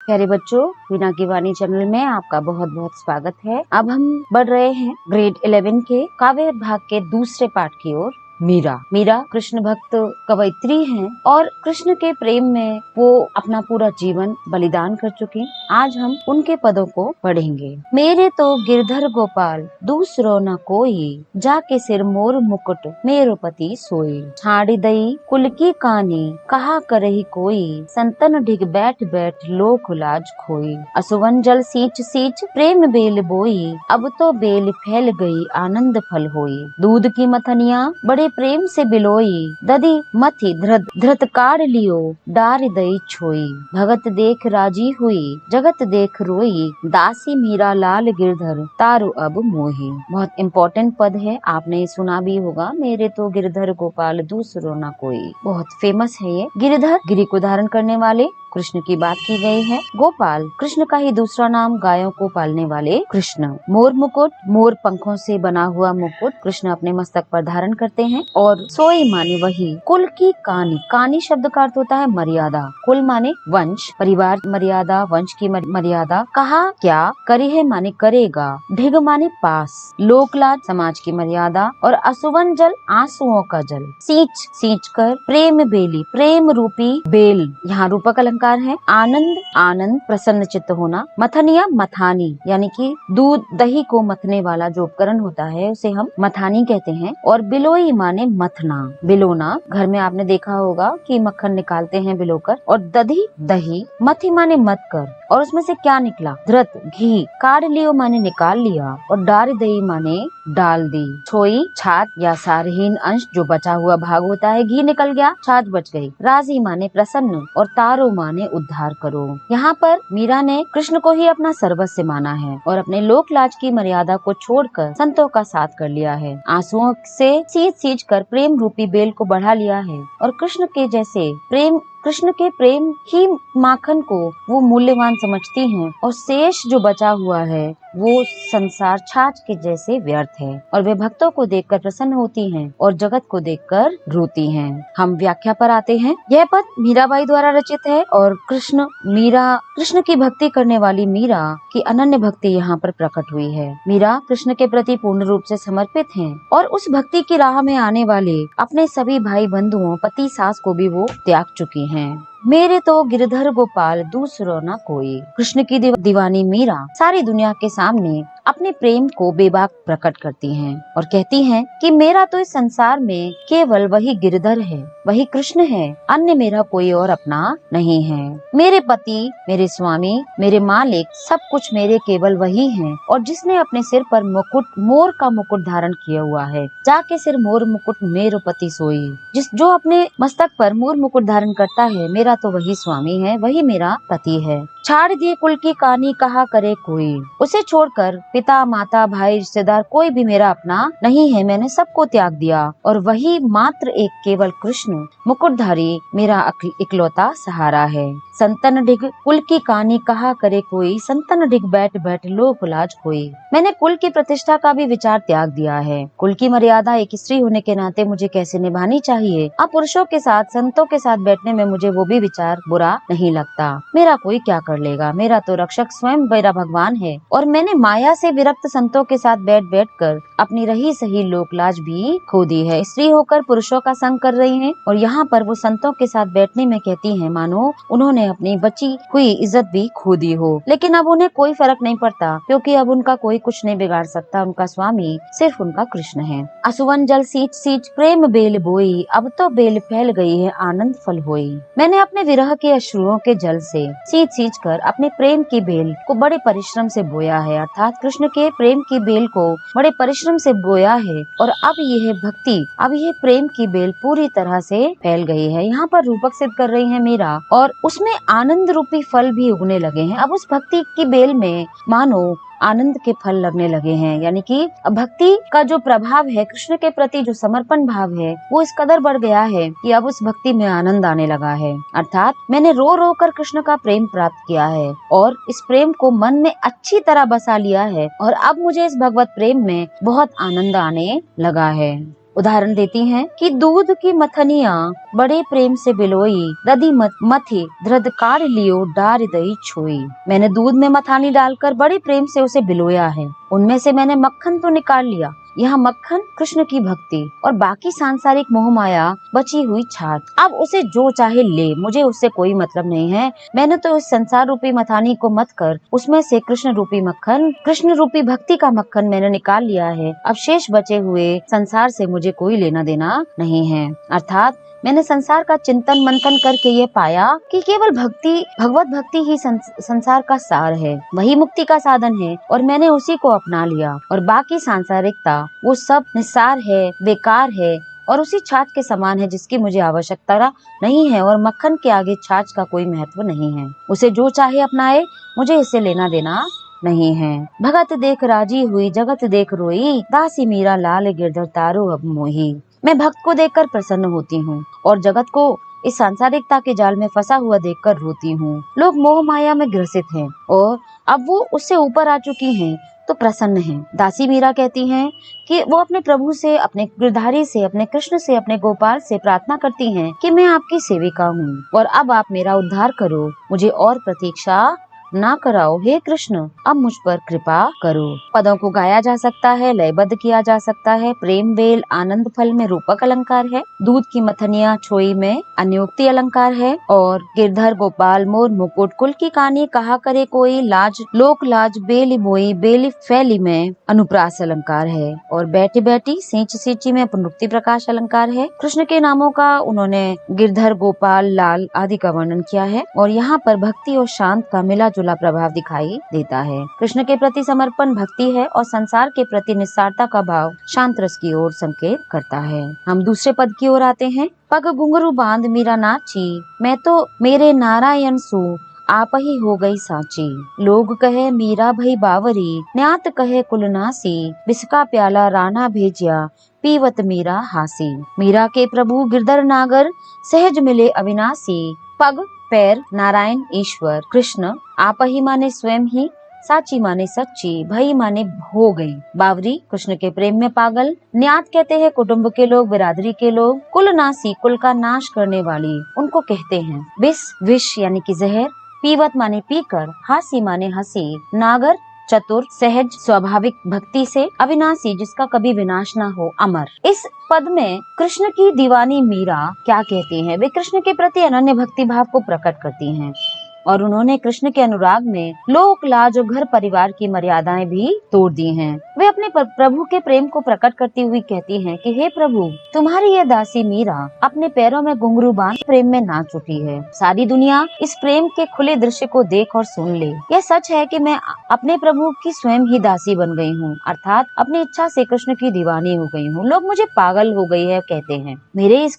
प्यारे बच्चों, वीणा की वाणी चैनल में आपका बहुत बहुत स्वागत है। अब हम बढ़ रहे हैं ग्रेड 11 के काव्य भाग के दूसरे पाठ की ओर। मीरा कृष्ण भक्त कवयित्री हैं और कृष्ण के प्रेम में वो अपना पूरा जीवन बलिदान कर चुकी। आज हम उनके पदों को पढ़ेंगे। मेरे तो गिरधर गोपाल दूसरो न कोई, जाके सिर मोर मुकुट मेरो पति सोई। छाड़ी दई कुल की कानी, कहा करही कोई, संतन ढिग बैठ बैठ लोक लाज खोई। असुवन जल सींच सींच प्रेम बेल बोई, अब तो बेल फैल गई आनंद फल होई। दूध की मथनिया बड़े प्रेम से बिलोई, दधी मथी धृत काढ़ लियो, डार दई छोई। भगत देख राजी हुई, जगत देख रोई, दासी मीरा लाल गिरधर तारु अब मोही। बहुत इम्पोर्टेंट पद है, आपने सुना भी होगा। मेरे तो गिरधर गोपाल दूसरो न कोई, बहुत फेमस है ये। गिरधर गिरी को धारण करने वाले कृष्ण की बात की गई है। गोपाल कृष्ण का ही दूसरा नाम, गायों को पालने वाले कृष्ण। मोर मुकुट, मोर पंखों से बना हुआ मुकुट कृष्ण अपने मस्तक पर धारण करते हैं। और सोई माने वही। कुल की कानी, कानी शब्द का अर्थ होता है मर्यादा। कुल माने वंश, परिवार मर्यादा, वंश की मर्यादा। कहा क्या, करी है माने करेगा। ढिग माने पास, लोकलाज समाज की मर्यादा। और असुवन जल आंसुओं का जल। सींच सींच कर प्रेम बेली, प्रेम रूपी बेल, यहाँ रूपक अलंकार है। आनंद आनंद, प्रसन्न चित्त होना। मथनिया मथानी, यानी कि दूध दही को मथने वाला जो उपकरण होता है उसे हम मथानी कहते हैं। और बिलोई माने मथना, बिलोना। घर में आपने देखा होगा कि मक्खन निकालते हैं बिलोकर। और दधी दही, मथी माने मत कर, और उसमें से क्या निकला, धृत घी। काढ़ लियो माने निकाल लिया। और डार दही माने डाल दी। छोई छाछ या सारहीन अंश, जो बचा हुआ भाग होता है, घी निकल गया, छाछ बच गई। राजी माने प्रसन्न, और तारो माने उद्धार करो। यहाँ पर मीरा ने कृष्ण को ही अपना सर्वस्व माना है और अपने लोक लाज की मर्यादा को छोड़कर संतों का साथ कर लिया है। आंसुओं से सींच सींच कर प्रेम रूपी बेल को बढ़ा लिया है। और कृष्ण के प्रेम ही माखन को वो मूल्यवान समझती हैं। और शेष जो बचा हुआ है वो संसार छाछ के जैसे व्यर्थ है। और वे भक्तों को देखकर प्रसन्न होती हैं और जगत को देखकर रोती हैं। हम व्याख्या पर आते हैं। यह पद मीराबाई द्वारा रचित है और कृष्ण की भक्ति करने वाली मीरा की अनन्य भक्ति यहाँ पर प्रकट हुई है। मीरा कृष्ण के प्रति पूर्ण रूप से समर्पित हैं और उस भक्ति की राह में आने वाले अपने सभी भाई बंधुओं, पति सास को भी वो त्याग चुकी हैं। मेरे तो गिरधर गोपाल दूसरो न कोई। कृष्ण की दीवानी मीरा सारी दुनिया के सामने अपने प्रेम को बेबाक प्रकट करती हैं और कहती हैं कि मेरा तो इस संसार में केवल वही गिरधर है, वही कृष्ण है, अन्य मेरा कोई और अपना नहीं है। मेरे पति, मेरे स्वामी, मेरे मालिक, सब कुछ मेरे केवल वही हैं। और जिसने अपने सिर पर मोर का मुकुट धारण किया हुआ है, जाके सिर मोर मुकुट मेरो पति सोई। जो अपने मस्तक पर मोर मुकुट धारण करता है, मेरा तो वही स्वामी है, वही मेरा पति है। छाड़ दिए कुल की कहानी, कहा करे कोई। उसे छोड़कर पिता, माता, भाई, रिश्तेदार कोई भी मेरा अपना नहीं है। मैंने सबको त्याग दिया और वही मात्र एक केवल कृष्ण मुकुटधारी मेरा इकलौता सहारा है। संतन ढिग कुल की कहानी, कहा करे कोई, संतन ढिग बैठ बैठ लोक लाज खोई। मैंने कुल की प्रतिष्ठा का भी विचार त्याग दिया है। कुल की मर्यादा एक स्त्री होने के नाते मुझे कैसे निभानी चाहिए, अब पुरुषों के साथ, संतों के साथ बैठने में मुझे वो भी विचार बुरा नहीं लगता। मेरा कोई क्या कर लेगा, मेरा तो रक्षक स्वयं मेरा भगवान है। और मैंने माया से विरक्त संतों के साथ बैठ बैठ कर अपनी रही सही लोकलाज भी खो दी है। स्त्री होकर पुरुषों का संग कर रही हैं और यहाँ पर वो संतों के साथ बैठने में कहती हैं मानो उन्होंने अपनी बची हुई इज्जत भी खो दी हो। लेकिन अब उन्हें कोई फर्क नहीं पड़ता, क्योंकि अब उनका कोई कुछ नहीं बिगाड़ सकता। उनका स्वामी सिर्फ उनका कृष्ण है। असुवन जल सींच सींच प्रेम बेल बोई, अब तो बेल फैल गई है आनंद फल होई। मैंने अपने विरह के अश्रुओं के जल से सींच सींच कर अपने प्रेम की बेल को बड़े परिश्रम से बोया है, अर्थात कृष्ण के प्रेम की बेल को बड़े परिश्रम से बोया है। और अब यह प्रेम की बेल पूरी तरह से फैल गई है। यहाँ पर रूपक सिद्ध कर रही है मीरा, और उसमें आनंद रूपी फल भी उगने लगे हैं। अब उस भक्ति की बेल में मानो आनंद के फल लगने लगे हैं, यानी कि भक्ति का जो प्रभाव है, कृष्ण के प्रति जो समर्पण भाव है, वो इस कदर बढ़ गया है कि अब उस भक्ति में आनंद आने लगा है। अर्थात मैंने रो रो कर कृष्ण का प्रेम प्राप्त किया है और इस प्रेम को मन में अच्छी तरह बसा लिया है, और अब मुझे इस भगवत प्रेम में बहुत आनंद आने लगा है। उदाहरण देती हैं कि दूध की मथनिया बड़े प्रेम से बिलोई, दधी मथी धृद कार लियो डार दई छोई। मैंने दूध में मथानी डालकर बड़े प्रेम से उसे बिलोया है, उनमें से मैंने मक्खन तो निकाल लिया। यह मक्खन कृष्ण की भक्ति और बाकी सांसारिक मोह माया बची हुई छाछ। अब उसे जो चाहे ले, मुझे उससे कोई मतलब नहीं है। मैंने तो इस संसार रूपी मथानी को मत कर उसमें से कृष्ण रूपी मक्खन, कृष्ण रूपी भक्ति का मक्खन मैंने निकाल लिया है। अब शेष बचे हुए संसार से मुझे कोई लेना देना नहीं है। अर्थात मैंने संसार का चिंतन मंथन करके ये पाया कि केवल भगवत भक्ति ही संसार का सार है, वही मुक्ति का साधन है, और मैंने उसी को अपना लिया। और बाकी सांसारिकता वो सब निस्सार है, बेकार है और उसी छाछ के समान है जिसकी मुझे आवश्यकता नहीं है। और मक्खन के आगे छाछ का कोई महत्व नहीं है। उसे जो चाहे अपनाए, मुझे इससे लेना देना नहीं है। भगत देख राजी हुई, जगत देख रोई, दासी मीरा लाल गिरधर तारो अब मोही। मैं भक्त को देखकर प्रसन्न होती हूँ और जगत को इस सांसारिकता के जाल में फंसा हुआ देखकर रोती हूँ। लोग मोह माया में ग्रसित हैं और अब वो उससे ऊपर आ चुकी हैं तो प्रसन्न हैं। दासी मीरा कहती हैं कि वो अपने प्रभु से, अपने गिरधारी से, अपने कृष्ण से, अपने गोपाल से प्रार्थना करती हैं कि मैं आपकी सेविका हूँ और अब आप मेरा उद्धार करो, मुझे और प्रतीक्षा ना कराओ। हे कृष्ण, अब मुझ पर कृपा करो। पदों को गाया जा सकता है, लयबद्ध किया जा सकता है। प्रेम बेल आनंद फल में रूपक अलंकार है, दूध की मथनिया छोई में अन्योक्ति अलंकार है, और गिरधर गोपाल मोर मुकुट कुल की कहानी कहा करे कोई, लाज लोक लाज बेली मोई बेली फैली में अनुप्रास अलंकार है, और बैठी बैठी सींच सींची में पुनरुक्ति प्रकाश अलंकार है। कृष्ण के नामों का उन्होंने गिरधर गोपाल लाल आदि का वर्णन किया है और यहाँ पर भक्ति और शांत का मिला जुला प्रभाव दिखाई देता है। कृष्ण के प्रति समर्पण भक्ति है और संसार के प्रति निस्सारता का भाव शांत रस की ओर संकेत करता है। हम दूसरे पद की ओर आते हैं। पग घुंघरू बांध मीरा नाची, मैं तो मेरे नारायण सु आप ही हो गई साची। लोग कहे मीरा भई बावरी, न्यात कहे कुलनासी, बिस्का प्याला राना भेजिया, पीवत मीरा हासी। मीरा के प्रभु गिरधर नागर सहज मिले अविनाशी। पग पैर नारायण ईश्वर, कृष्ण आप ही माने स्वयं ही, साची माने सच्ची, भई माने हो गई। बावरी कृष्ण के प्रेम में पागल, न्यात कहते हैं कुटुंब के लोग, बिरादरी के लोग, कुलनासी कुल का नाश करने वाली उनको कहते हैं। बिस विष यानी कि जहर, पीवत माने पीकर, हासी माने हंसी, नागर चतुर सहज स्वाभाविक भक्ति से, अविनाशी जिसका कभी विनाश ना हो, अमर। इस पद में कृष्ण की दीवानी मीरा क्या कहती हैं? वे कृष्ण के प्रति अनन्य भक्ति भाव को प्रकट करती हैं और उन्होंने कृष्ण के अनुराग में लोक लाज और घर परिवार की मर्यादाएं भी तोड़ दी हैं। वे अपने प्रभु के प्रेम को प्रकट करती हुई कहती हैं कि हे प्रभु, तुम्हारी यह दासी मीरा अपने पैरों में घुंघरू बांध प्रेम में नाच उठी है। सारी दुनिया इस प्रेम के खुले दृश्य को देख और सुन ले। यह सच है कि मैं अपने प्रभु की स्वयं ही दासी बन गई हूँ, अर्थात अपनी इच्छा से कृष्ण की दीवानी हो गई हूँ। लोग मुझे पागल हो गई है कहते हैं। मेरे इस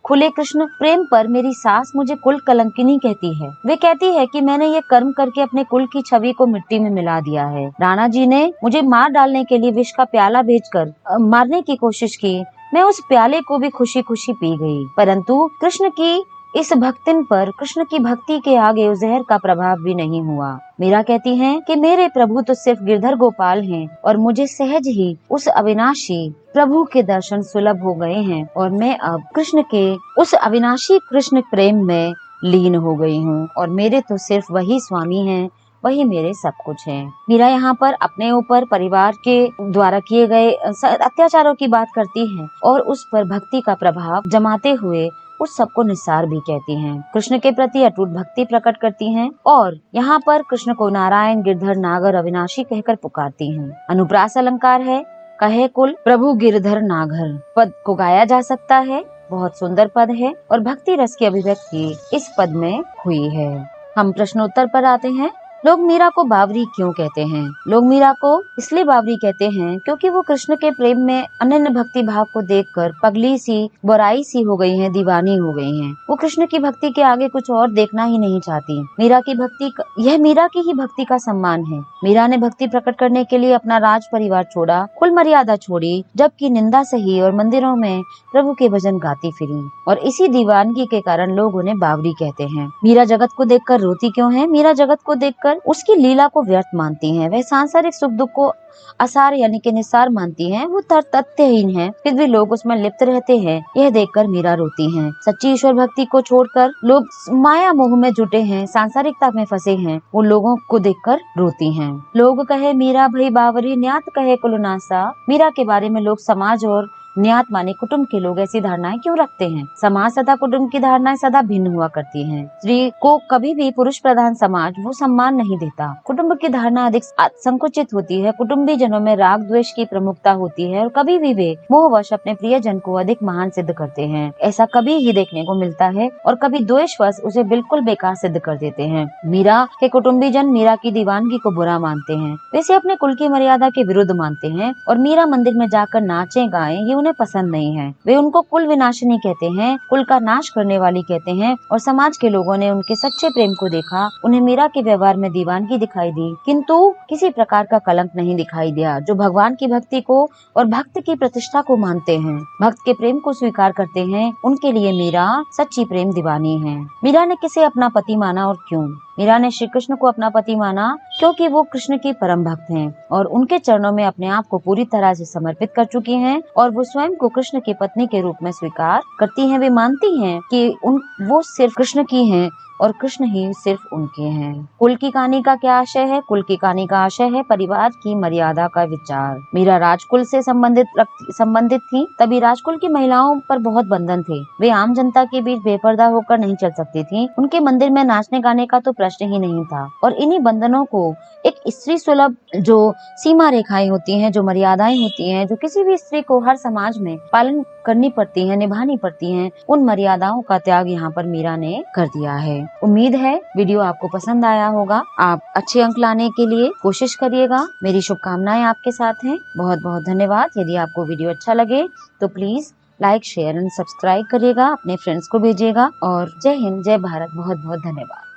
खुले कृष्ण प्रेम पर मेरी सास मुझे कुल कलंकिनी कहती है। वे कहती है कि मैंने ये कर्म करके अपने कुल की छवि को मिट्टी में मिला दिया है। राणा जी ने मुझे मार डालने के लिए विष का प्याला भेजकर मारने की कोशिश की। मैं उस प्याले को भी खुशी खुशी पी गई, परंतु कृष्ण की इस भक्तिन पर, कृष्ण की भक्ति के आगे उस जहर का प्रभाव भी नहीं हुआ। मीरा कहती हैं कि मेरे प्रभु तो सिर्फ गिरधर गोपाल हैं और मुझे सहज ही उस अविनाशी प्रभु के दर्शन सुलभ हो गए हैं और मैं अब कृष्ण के उस अविनाशी कृष्ण प्रेम में लीन हो गई हूँ और मेरे तो सिर्फ वही स्वामी हैं, वही मेरे सब कुछ है। मीरा यहाँ पर अपने ऊपर परिवार के द्वारा किए गए अत्याचारों की बात करती है और उस पर भक्ति का प्रभाव जमाते हुए उस सबको निस्सार भी कहती हैं। कृष्ण के प्रति अटूट भक्ति प्रकट करती हैं और यहाँ पर कृष्ण को नारायण, गिरधर, नागर, अविनाशी कहकर पुकारती हैं। अनुप्रास अलंकार है, कहे कुल प्रभु गिरधर नागर। पद को गाया जा सकता है, बहुत सुंदर पद है और भक्ति रस की अभिव्यक्ति इस पद में हुई है। हम प्रश्नोत्तर पर आते हैं। लोग मीरा को बावरी क्यों कहते हैं? लोग मीरा को इसलिए बावरी कहते हैं क्योंकि वो कृष्ण के प्रेम में अनन्य भक्ति भाव को देखकर पगली सी, बोराई सी हो गई हैं, दीवानी हो गई हैं। वो कृष्ण की भक्ति के आगे कुछ और देखना ही नहीं चाहती। मीरा की भक्ति, यह मीरा की ही भक्ति का सम्मान है। मीरा ने भक्ति प्रकट करने के लिए अपना राज परिवार छोड़ा, कुल मर्यादा छोड़ी, जबकि निंदा सही और मंदिरों में प्रभु के भजन गाती फिरी और इसी दीवानगी के कारण लोग उन्हें बावरी कहते हैं। मीरा जगत को देखकर रोती क्यों है? मीरा जगत को देखकर देखकर उसकी लीला को व्यर्थ मानती हैं। वह सांसारिक सुख दुख को आसार यानी कि निस्सार मानती हैं। वो तथ्यहीन है, फिर भी लोग उसमें लिप्त रहते हैं। यह देखकर मीरा रोती हैं। सच्ची ईश्वर भक्ति को छोड़कर लोग माया मोह में जुटे हैं, सांसारिकता में फंसे हैं। वो लोगों को देखकर रोती हैं। लोग कहे मीरा भई बावरी, न्यात कहे कुलनासा। मीरा के बारे में लोग समाज और न्यात माने कुटुंब के लोग ऐसी धारणाएं क्यों रखते हैं? समाज तथा कुटुंब की धारणाएं सदा भिन्न हुआ करती हैं। स्त्री को कभी भी पुरुष प्रधान समाज वो सम्मान नहीं देता। कुटुंब की धारणा अधिक संकुचित होती है। कुटुंबी जनों में राग द्वेष की प्रमुखता होती है और कभी भी वे मोहवश अपने प्रियजन को अधिक महान सिद्ध करते हैं। ऐसा कभी ही देखने को मिलता है और कभी द्वेषवश उसे बिल्कुल बेकार सिद्ध कर देते हैं। मीरा के कुटुंबी जन मीरा की दीवानगी को बुरा मानते हैं। वैसे अपने कुल की मर्यादा के विरुद्ध मानते हैं और मीरा मंदिर में जाकर नाचे गाएं ये उन्हें पसंद नहीं है। वे उनको कुल विनाशिनी कहते हैं, कुल का नाश करने वाली कहते हैं और समाज के लोगों ने उनके सच्चे प्रेम को देखा। उन्हें मीरा के व्यवहार में दीवानगी दिखाई दी, किंतु किसी प्रकार का कलंक नहीं दिखाई दिया। जो भगवान की भक्ति को और भक्त की प्रतिष्ठा को मानते हैं, भक्त के प्रेम को स्वीकार करते हैं, उनके लिए मीरा सच्ची प्रेम दीवानी है। मीरा ने किसे अपना पति माना और क्यों? मीरा ने श्री कृष्ण को अपना पति माना क्योंकि वो कृष्ण की परम भक्त हैं और उनके चरणों में अपने आप को पूरी तरह से समर्पित कर चुकी हैं और वो स्वयं को कृष्ण की पत्नी के रूप में स्वीकार करती हैं। वे मानती हैं कि वो सिर्फ कृष्ण की हैं और कृष्ण ही सिर्फ उनके हैं। कुल की कहानी का क्या आशय है? कुल की कहानी का आशय है परिवार की मर्यादा का विचार। मीरा राजकुल से संबंधित थी, तभी राजकुल की महिलाओं पर बहुत बंधन थे। वे आम जनता के बीच बेपर्दा होकर नहीं चल सकती थी। उनके मंदिर में नाचने गाने का तो प्रश्न ही नहीं था और इन्हीं बंधनों को एक स्त्री सुलभ जो सीमा रेखाएं होती हैं, जो मर्यादाएं होती हैं, जो किसी भी स्त्री को हर समाज में पालन करनी पड़ती है, निभानी पड़ती हैं, उन मर्यादाओं का त्याग यहाँ पर मीरा ने कर दिया है। उम्मीद है वीडियो आपको पसंद आया होगा। आप अच्छे अंक लाने के लिए कोशिश करिएगा। मेरी शुभकामनाएं आपके साथ हैं। बहुत बहुत धन्यवाद। यदि आपको वीडियो अच्छा लगे तो please like share and subscribe करिएगा, अपने फ्रेंड्स को भेजिएगा और जय हिंद, जय भारत। बहुत बहुत धन्यवाद।